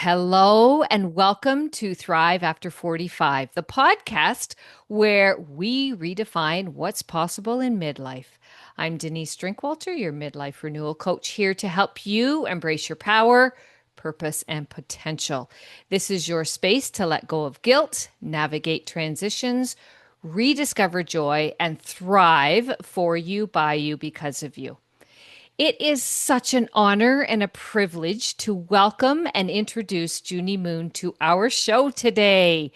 Hello and welcome to Thrive After 45, the podcast where we redefine what's possible in midlife. I'm Denise Drinkwalter, your midlife renewal coach, here to help you embrace your power, purpose, and potential. This is your space to let go of guilt, navigate transitions, rediscover joy, and thrive for you, by you, because of you. It is such an honor and a privilege to welcome and introduce Junie Moon to our show today.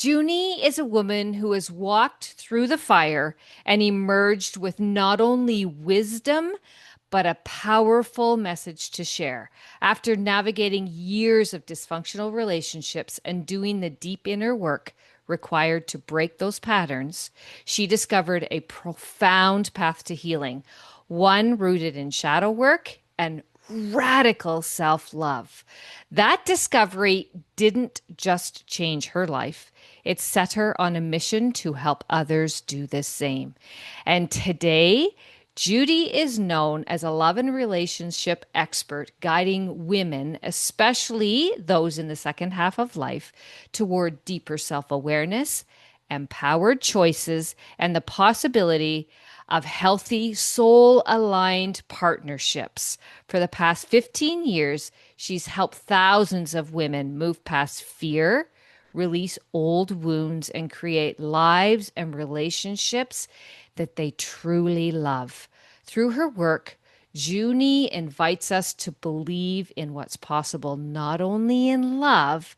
Junie is a woman who has walked through the fire and emerged with not only wisdom, but a powerful message to share. After navigating years of dysfunctional relationships and doing the deep inner work required to break those patterns, she discovered a profound path to healing, one rooted in shadow work and radical self love. That discovery didn't just change her life, it set her on a mission to help others do the same. And today, Judy is known as a love and relationship expert, guiding women, especially those in the second half of life, toward deeper self awareness, empowered choices, and the possibility of healthy, soul aligned partnerships. For the past 15 years, she's helped thousands of women move past fear, release old wounds, and create lives and relationships that they truly love. Through her work, Junie invites us to believe in what's possible, not only in love,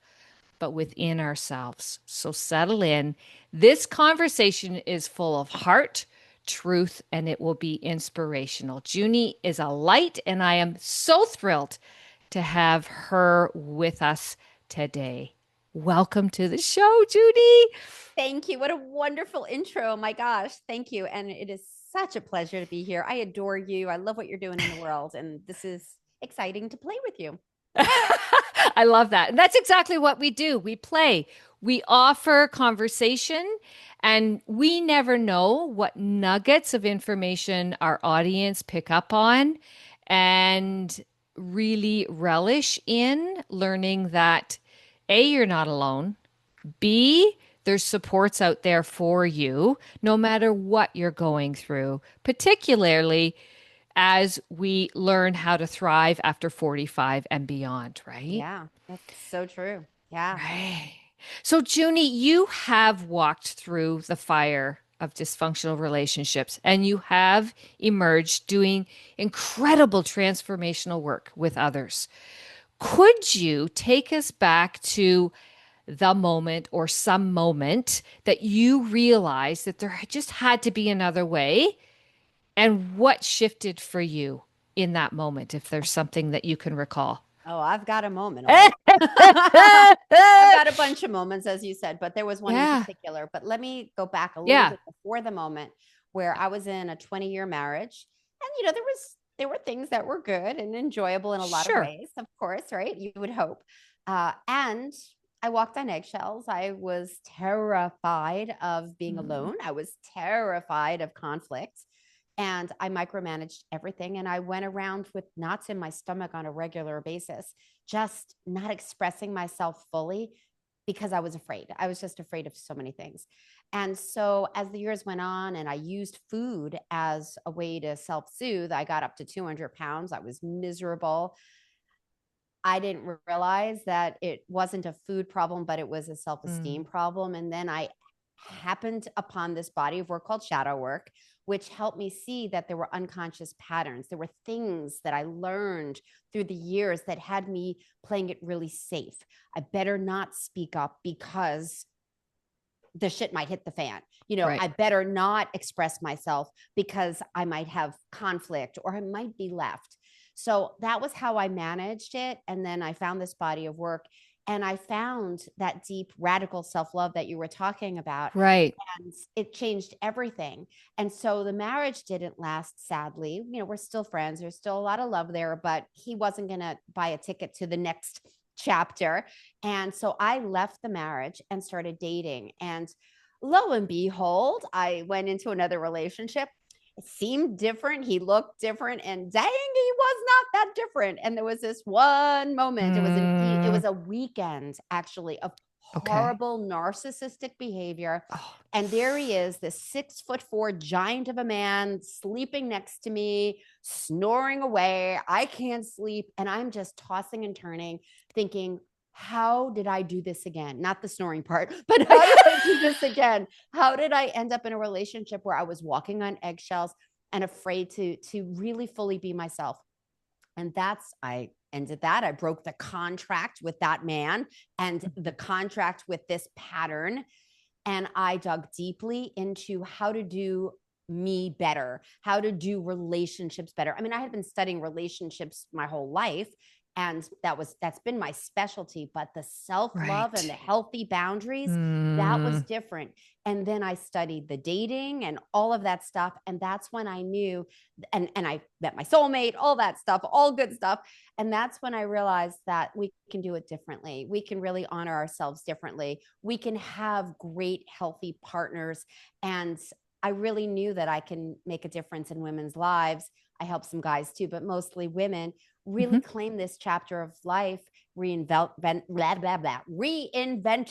but within ourselves. So settle in. This conversation is full of heart, truth, and it will be inspirational. Junie is a light, and I am so thrilled to have her with us today. Welcome to the show, Judy. Thank you. What a wonderful intro. My gosh. Thank you. And it is such a pleasure to be here. I adore you. I love what you're doing in the world. And this is exciting to play with you. I love that. And that's exactly what we do. We play, we offer conversation, and we never know what nuggets of information our audience pick up on and really relish in learning that A, you're not alone, B, there's supports out there for you, no matter what you're going through, particularly as we learn how to thrive after 45 and beyond, right? Yeah, that's so true. Yeah. Right. So, Junie, you have walked through the fire of dysfunctional relationships and you have emerged doing incredible transformational work with others. Could you take us back to the moment or some moment that you realized that there just had to be another way? And what shifted for you in that moment, if there's something that you can recall? Oh, I've got a moment on it. I've got a bunch of moments, as you said, but there was one in Yeah. particular. But let me go back a little Yeah. bit before the moment where I was in a 20-year marriage. And there were things that were good and enjoyable in a lot of Sure. ways, of course, right? You would hope. And I walked on eggshells. I was terrified of being Mm. alone. I was terrified of conflict. And I micromanaged everything. And I went around with knots in my stomach on a regular basis, just not expressing myself fully because I was afraid. I was just afraid of so many things. And so as the years went on and I used food as a way to self soothe, I got up to 200 pounds. I was miserable. I didn't realize that it wasn't a food problem, but it was a self esteem Mm. problem. And then I happened upon this body of work called shadow work, which helped me see that there were unconscious patterns. There were things that I learned through the years that had me playing it really safe. I better not speak up because the shit might hit the fan. Right. I better not express myself because I might have conflict or I might be left. So that was how I managed it. And then I found this body of work and I found that deep radical self love that you were talking about. Right. And it changed everything. And so the marriage didn't last, sadly. We're still friends. There's still a lot of love there, but he wasn't going to buy a ticket to the next chapter. And so I left the marriage and started dating. And lo and behold, I went into another relationship. It seemed different. He looked different, and dang, he was not that different. And there was this one moment. It Mm, was a weekend actually of okay. horrible narcissistic behavior. Oh, And there he is, this 6'4" giant of a man sleeping next to me, snoring away. I can't sleep. And I'm just tossing and turning, thinking, how did I do this again? Not the snoring part, but how did I do this again? How did I end up in a relationship where I was walking on eggshells and afraid to really fully be myself? And I ended that. I broke the contract with that man and the contract with this pattern. And I dug deeply into how to do me better, how to do relationships better. I mean, I had been studying relationships my whole life, and that's been my specialty, but the self-love and the right. healthy boundaries, that was Mm, different. And then I studied the dating and all of that stuff, and that's when I knew, and I met my soulmate, all that stuff, all good stuff. And that's when I realized that we can do it differently. We can really honor ourselves differently. We can have great, healthy partners. And I really knew that I can make a difference in women's lives. I help some guys too, but mostly women really mhm. claim this chapter of life, reinvent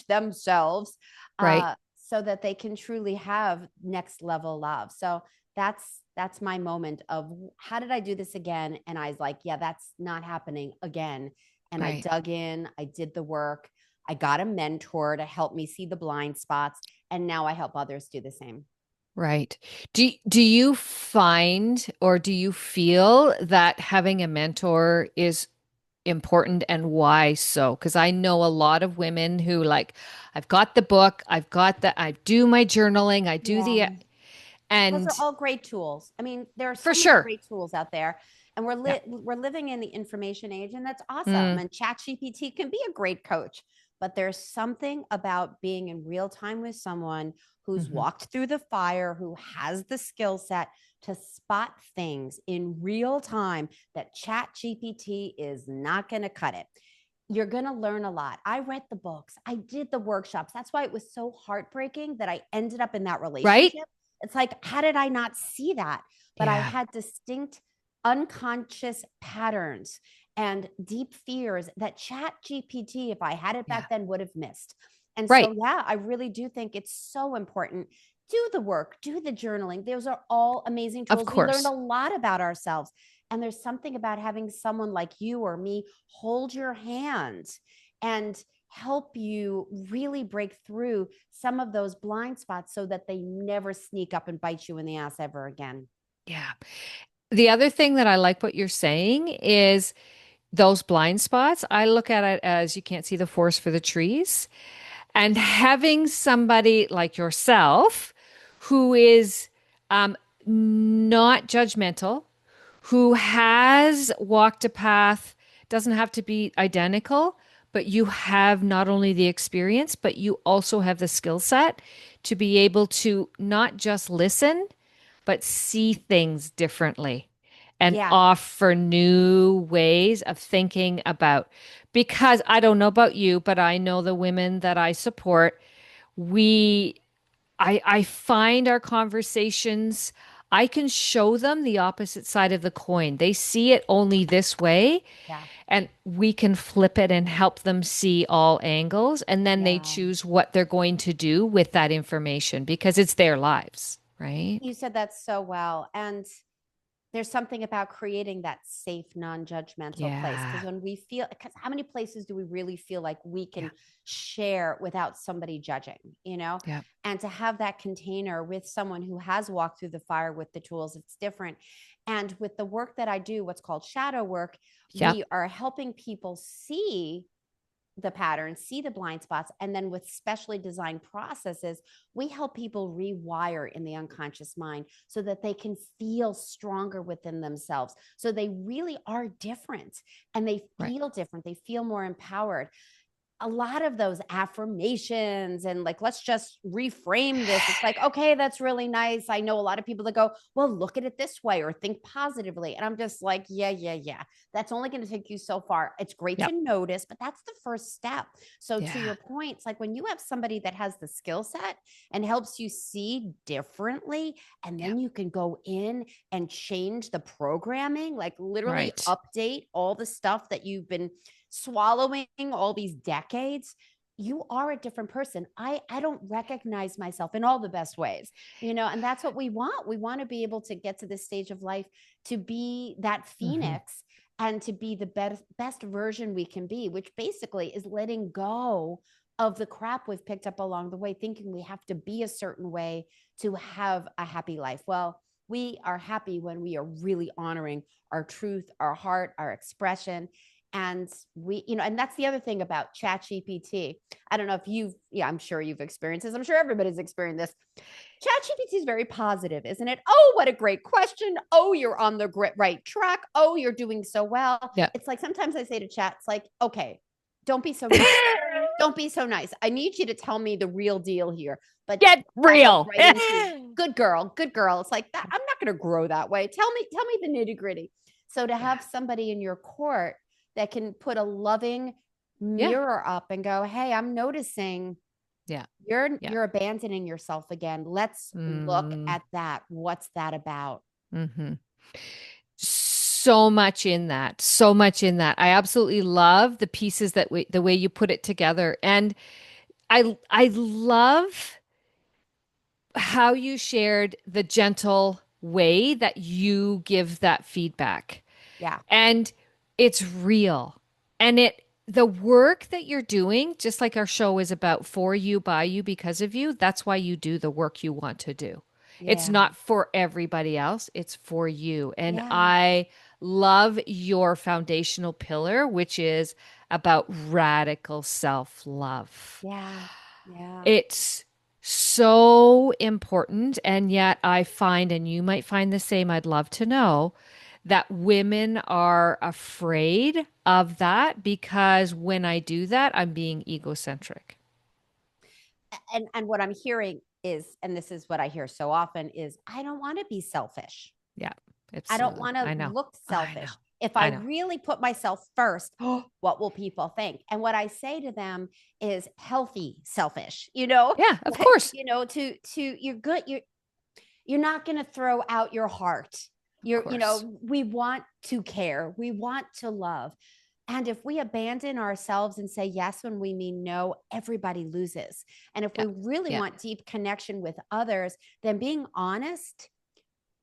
themselves, Right. so that they can truly have next level love. So that's my moment of, how did I do this again? And I was like, yeah, that's not happening again. And I Right. dug in, I did the work, I got a mentor to help me see the blind spots, and now I help others do the same. Right. Do you find or do you feel that having a mentor is important and why so? Because I know a lot of women who like, I've got the book, I do my journaling, I do Yeah. Those are and all great tools. I mean, there are for so many sure. great tools out there, and Yeah. we're living in the information age, and that's awesome. Mm, And ChatGPT can be a great coach, but there's something about being in real time with someone who's mhm. walked through the fire, who has the skill set to spot things in real time that ChatGPT is not going to cut it. You're going to learn a lot. I read the books, I did the workshops. That's why it was so heartbreaking that I ended up in that Right? relationship. It's like, how did I not see that? But I Yeah. had distinct unconscious patterns and deep fears that Chat GPT, if I had it Yeah. back then, would have missed. And Right. so, yeah, I really do think it's so important. Do the work, do the journaling. Those are all amazing Of tools. We learn a course. lot about ourselves. And there's something about having someone like you or me hold your hand and help you really break through some of those blind spots so that they never sneak up and bite you in the ass ever again. Yeah. The other thing that I like what you're saying is those blind spots. I look at it as you can't see the forest for the trees. And having somebody like yourself who is not judgmental, who has walked a path, doesn't have to be identical, but you have not only the experience, but you also have the skill set to be able to not just listen, but see things differently and Yeah. offer new ways of thinking about. Because I don't know about you, but I know the women that I support, we I find our conversations, I can show them the opposite side of the coin. They see it only this way, Yeah. and we can flip it and help them see all angles, and then they Yeah. choose what they're going to do with that information because it's their lives, right? You said that so well. And there's something about creating that safe, non-judgmental place. Because Yeah. when we feel, because how many places do we really feel like we Yeah. can share without somebody judging, you know? Yeah. And to have that container with someone who has walked through the fire with the tools, it's different. And with the work that I do, what's called shadow work, Yeah. we are helping people see the patterns, see the blind spots, and then with specially designed processes, we help people rewire in the unconscious mind so that they can feel stronger within themselves. So they really are different and they Right. feel different. They feel more empowered. a lot of those affirmations and like, let's just reframe this. It's like, okay, that's really nice. I know a lot of people that go, well, look at it this way or think positively. And I'm just like, yeah. That's only going to take you so far. It's great to Yep. notice, but that's the first step. So to Yeah. your point, it's like when you have somebody that has the skill set and helps you see differently, and Yeah. then you can go in and change the programming, like literally Right. update all the stuff that you've been swallowing all these decades. You are a different person. I don't recognize myself in all the best ways, and that's what we want. We want to be able to get to this stage of life to be that Mm-hmm. phoenix and to be the best version we can be, which basically is letting go of the crap we've picked up along the way, thinking we have to be a certain way to have a happy life. Well, we are happy when we are really honoring our truth, our heart, our expression. And and that's the other thing about Chat GPT. I don't know if I'm sure you've experienced this. I'm sure everybody's experienced this. Chat GPT is very positive, isn't it? Oh, what a great question. Oh, you're on the right track. Oh, you're doing so well. Yeah. It's like sometimes I say to chat, it's like, okay, don't be so nice. Don't be so nice. I need you to tell me the real deal here. But Get that goes real. right into good girl, good girl. It's like that. I'm not going to grow that way. Tell me the nitty gritty. So to Yeah. have somebody in your court that can put a loving Yeah. mirror up and go, hey, I'm noticing Yeah. Yeah. you're abandoning yourself again. Let's look Mm, at that. What's that about? hmm. So much in that. So much in that. I absolutely love the pieces the way you put it together. And I love how you shared the gentle way that you give that feedback. Yeah. And it's real. And the work that you're doing, just like our show is about for you, by you, because of you, that's why you do the work you want to do. It's Yeah. not for everybody else, it's for you. And Yeah. I love your foundational pillar, which is about radical self-love. Yeah. Yeah. It's so important. And yet, I find, and you might find the same, I'd love to know that women are afraid of that because when I do that, I'm being egocentric. And what I'm hearing is, and this is what I hear so often, is I don't want to be selfish. Yeah, I don't absolutely. want to I know. look I know. selfish. If I I know. really put myself first, what will people think? And what I say to them is healthy selfish, Yeah, of like, course. to you're good. You're not going to throw out your heart. Of course. We want to care. We want to love. And if we abandon ourselves and say yes when we mean no, everybody loses. And if Yeah. we really Yeah. want deep connection with others, then being honest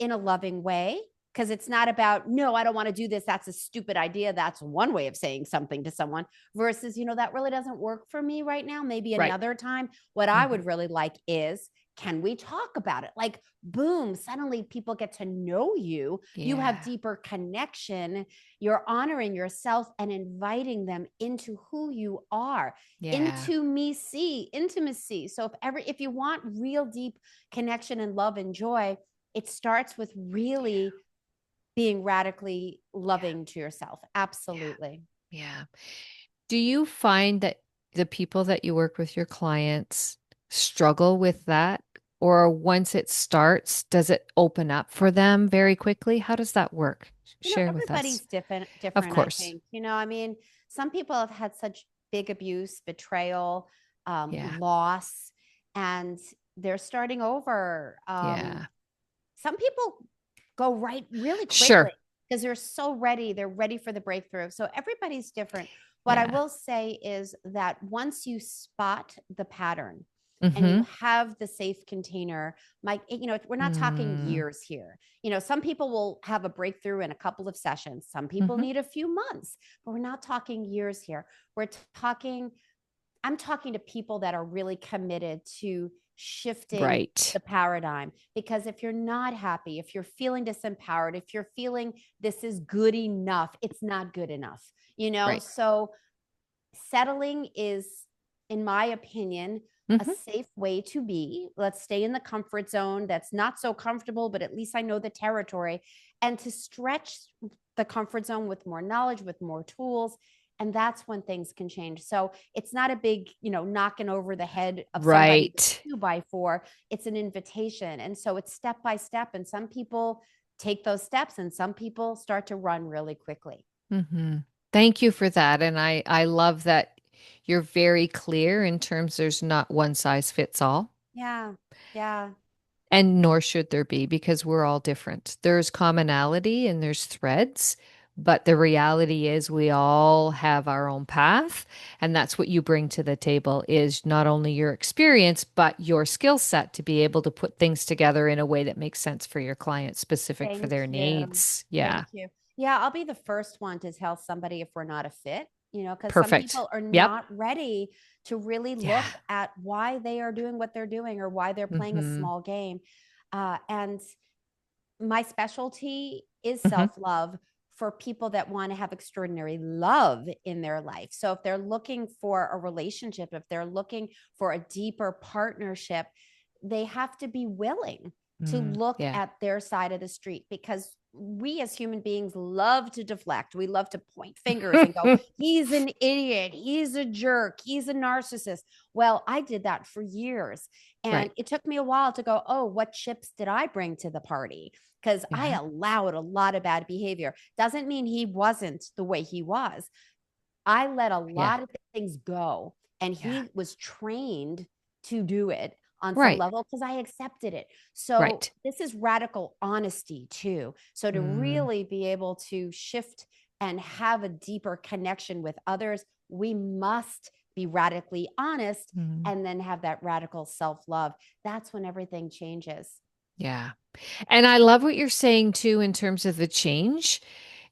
in a loving way, because it's not about, no, I don't want to do this. That's a stupid idea. That's one way of saying something to someone versus, that really doesn't work for me right now. Maybe Right. another time. What I Hmm. would really like is, can we talk about it? Like, boom, suddenly people get to know you. You have Yeah. deeper connection. You're honoring yourself and inviting them into who you are, Yeah. into me see intimacy. So if you want real deep connection and love and joy, it starts with really being radically Yeah. loving to yourself. Yeah. Absolutely. Yeah. Do you find that the people that you work with, your clients, struggle with that? Or once it starts, does it open up for them very quickly? How does that work? Share with us. Everybody's different, Of I course. think. I mean, some people have had such big abuse, betrayal, Yeah. loss, and they're starting over. Yeah. Some people go right really quickly Sure. because they're so ready. They're ready for the breakthrough. So everybody's different. What I Yeah. will say is that once you spot the pattern and you Mm-hmm. have the safe container, Mike, we're not talking Mm. years here. Some people will have a breakthrough in a couple of sessions. Some people Mm-hmm. need a few months, but we're not talking years here. We're talking I'm talking to people that are really committed to shifting Right. the paradigm. Because if you're not happy, if you're feeling disempowered, if you're feeling this is good enough, it's not good enough. Right. So settling is, in my opinion, a Mm-hmm. safe way to be. Let's stay in the comfort zone that's not so comfortable, but at least I know the territory. And to stretch the comfort zone with more knowledge, with more tools, And that's when things can change. So it's not a big, knocking over the head of somebody with Right. a 2x4. It's an invitation. And so it's step by step. And some people take those steps and some people start to run really quickly. Hmm. Thank you for that. And I love that you're very clear in terms there's not one size fits all. Yeah. Yeah. And nor should there be because we're all different. There's commonality and there's threads, but the reality is we all have our own path, and that's what you bring to the table is not only your experience but your skill set to be able to put things together in a way that makes sense for your client specific for Thank their you. needs. Yeah. Thank you. Yeah, I'll be the first one to tell somebody if we're not a fit, because some Perfect. people are Yep. not ready to really Yeah. look at why they are doing what they're doing or why they're playing a Hmm. small game. And my specialty is Hmm. self love for people that want to have extraordinary love in their life. So if they're looking for a relationship, if they're looking for a deeper partnership, they have to be willing to Mm, look yeah. at their side of the street, because we as human beings love to deflect. We love to point fingers and go, he's an idiot, he's a jerk, he's a narcissist. Well, I did that for years. And Right. it took me a while to go, oh, what chips did I bring to the party? Because I Yeah. allowed a lot of bad behavior. Doesn't mean he wasn't the way he was. I let a Yeah. lot of things go, and Yeah. he was trained to do it on some Right. level because I accepted it. So Right. this is radical honesty too. So to Mm, really be able to shift and have a deeper connection with others, we must be radically honest mm, and then have that radical self-love. That's when everything changes. yeah. And I love what you're saying too in terms of the change.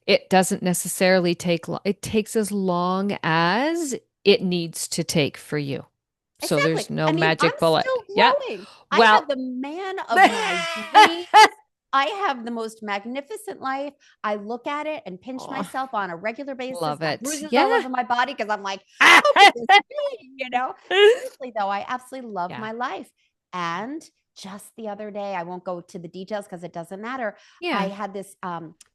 It doesn't necessarily take long. It takes as long as it needs to take for you. So Exactly. there's no I mean, I'm magic bullet. still Yeah. growing. I Well, have the man of my dreams. I have the most magnificent life. I look at it and pinch oh, myself on a regular basis. love Got it. bruises all Yeah. over my body because I'm like, how could this be? Seriously, though, I absolutely love Yeah. my life. And just the other day, I won't go to the details because it doesn't matter. I Yeah. had this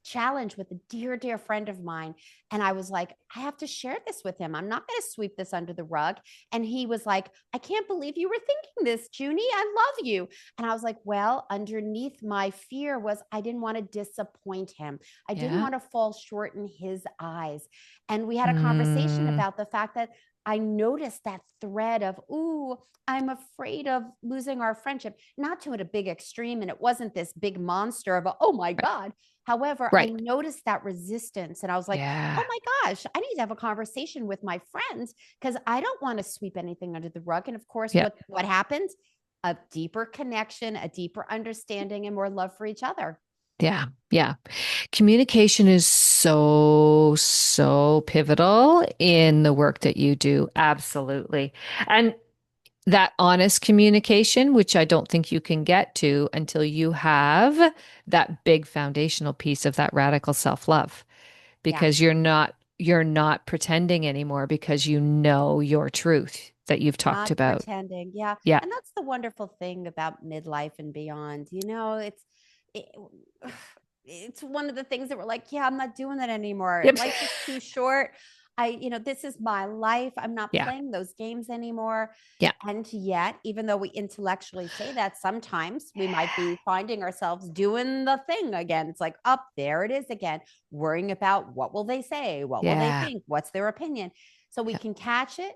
challenge with a dear, dear friend of mine. And I was like, I have to share this with him. I'm not going to sweep this under the rug. And he was like, I can't believe you were thinking this, Junie. I love you. And I was like, well, underneath my fear was I didn't want to disappoint him. I didn't Yeah. want to fall short in his eyes. And we had a conversation Mm, about the fact that I noticed that thread of, ooh, I'm afraid of losing our friendship, not to a big extreme. And it wasn't this big monster of, oh my right. God. However, I Right. noticed that resistance and I was like, oh Yeah. my gosh, I need to have a conversation with my friends because I don't want to sweep anything under the rug. And of course, Yeah. what happens? A deeper connection, a deeper understanding, and more love for each other. Yeah. Yeah. Communication is so, so pivotal in the work that you do. Absolutely. And that honest communication, which I don't think you can get to until you have that big foundational piece of that radical self-love, Yeah. because you're not pretending anymore because you know your truth that you've talked Not about. pretending. Yeah. Yeah. And that's the wonderful thing about midlife and beyond. It, it's one of the things that we're like, yeah, I'm not doing that anymore. Yep. Life is too short. This is my life. I'm not Yeah. playing those games anymore. Yeah. And yet, even though we intellectually say that, sometimes we might be finding ourselves doing the thing again. It's like, up there it is again, worrying about what will they say? What will they Yeah. think? What's their opinion? So we Yep. can catch it,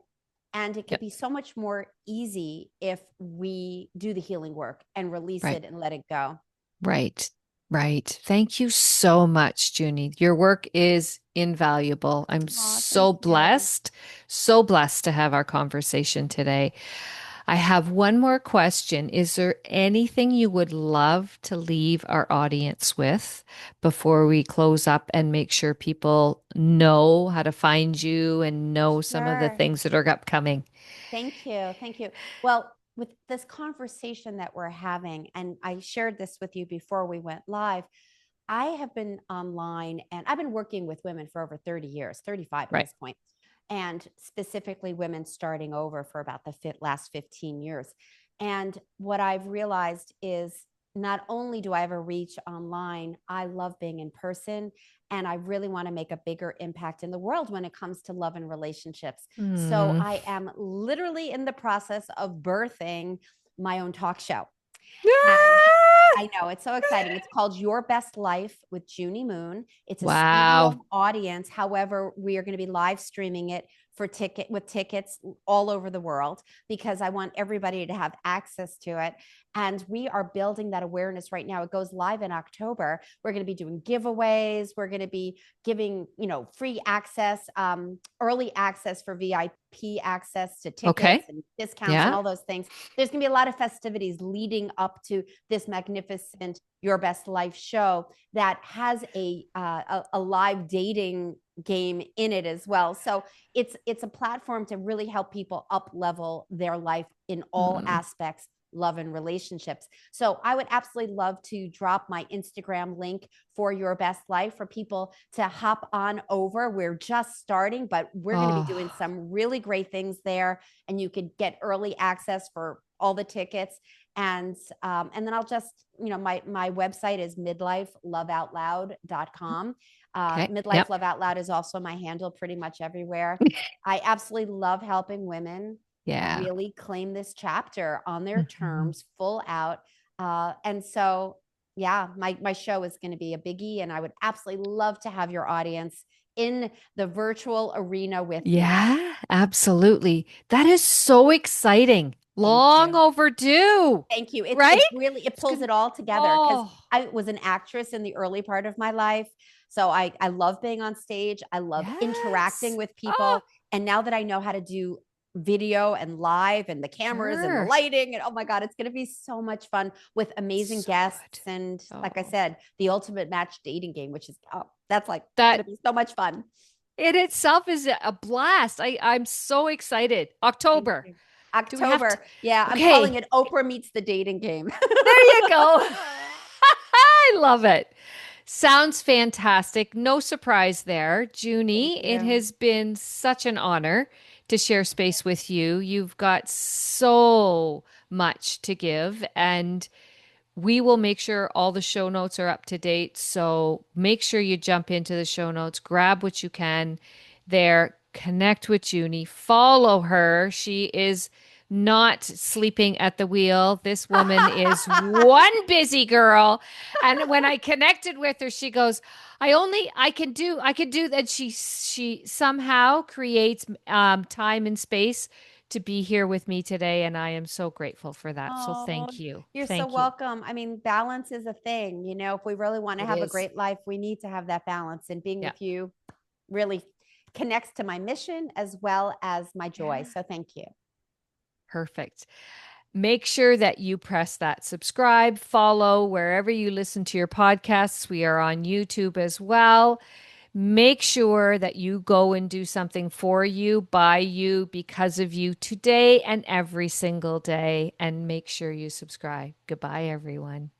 and it could Yep. be so much more easy if we do the healing work and release Right. it and let it go. Right. Right. Thank you so much, Junie. Your work is invaluable. I'm Oh, thank you. so blessed to have our conversation today. I have one more question. Is there anything you would love to leave our audience with before we close up and make sure people know how to find you and know some of the Sure. things that are upcoming? Thank you. Thank you. Well, with this conversation that we're having, and I shared this with you before we went live, I have been online and I've been working with women for over 30 years, 35 at Right. this point, and specifically women starting over for about the last 15 years. And what I've realized is not only do I have a reach online, I love being in person. And I really want to make a bigger impact in the world when it comes to love and relationships. So Hmm. I am literally in the process of birthing my own talk show. And Ah! I know it's so exciting. It's called Your Best Life with Junie Moon. It's a Wow. standalone audience. However, we are going to be live streaming it for tickets all over the world because I want everybody to have access to it. And we are building that awareness right now. It goes live in October. We're going to be doing giveaways. We're going to be giving, free access, early access for VIP access to tickets Okay. and discounts and Yeah. all those things. There's going to be a lot of festivities leading up to this magnificent Your Best Life show that has a live dating game in it as well. So it's a platform to really help people up level their life in all Mm. aspects, love and relationships. So I would absolutely love to drop my Instagram link for Your Best Life for people to hop on over. We're just starting, but we're going to be doing Oh, some really great things there, and you could get early access for all the tickets. And then I'll just, my website is midlifeloveoutloud.com. okay. Midlife Yep. Love Out Loud is also my handle pretty much everywhere. I absolutely love helping women Yeah. really claim this chapter on their Mhm. terms, full out. And so, yeah, my show is going to be a biggie, and I would absolutely love to have your audience in the virtual arena with me. Yeah, absolutely. That is so exciting. Thank Long you. overdue, Thank you. It's right? it's really, it It's pulls gonna, it all together because oh, I was an actress in the early part of my life. So I love being on stage. I love interacting yes. with Oh, people. And now that I know how to do video and live and the cameras and the sure. lighting, and oh my God, it's going to be so much fun with amazing So guests. good. And like I Oh, said, the ultimate match dating game, which is, oh, that's like going that to be so much fun. in itself is a blast. I'm so excited. Thank October. you. Do we have to? October. Yeah, I'm calling Okay, it Oprah Meets the Dating Game. there you go. I love it. Sounds fantastic. No surprise there. Thank Junie, it you. has been such an honor to share space with you. You've got so much to give, and we will make sure all the show notes are up to date. So make sure you jump into the show notes, grab what you can there, connect with Junie, follow her. She is not sleeping at the wheel. This woman is one busy girl. And when I connected with her, she goes, I can do that. She somehow creates time and space to be here with me today. And I am so grateful for that. So Oh, thank you. you're so Thank you. welcome. I mean, balance is a thing. If we really want to It have a is. great life, we need to have that balance. And being Yeah. with you really connects to my mission as well as my joy. Yeah. So thank you. Perfect. Make sure that you press that subscribe, follow wherever you listen to your podcasts. We are on YouTube as well. Make sure that you go and do something for you, by you, because of you today and every single day. And make sure you subscribe. Goodbye, everyone.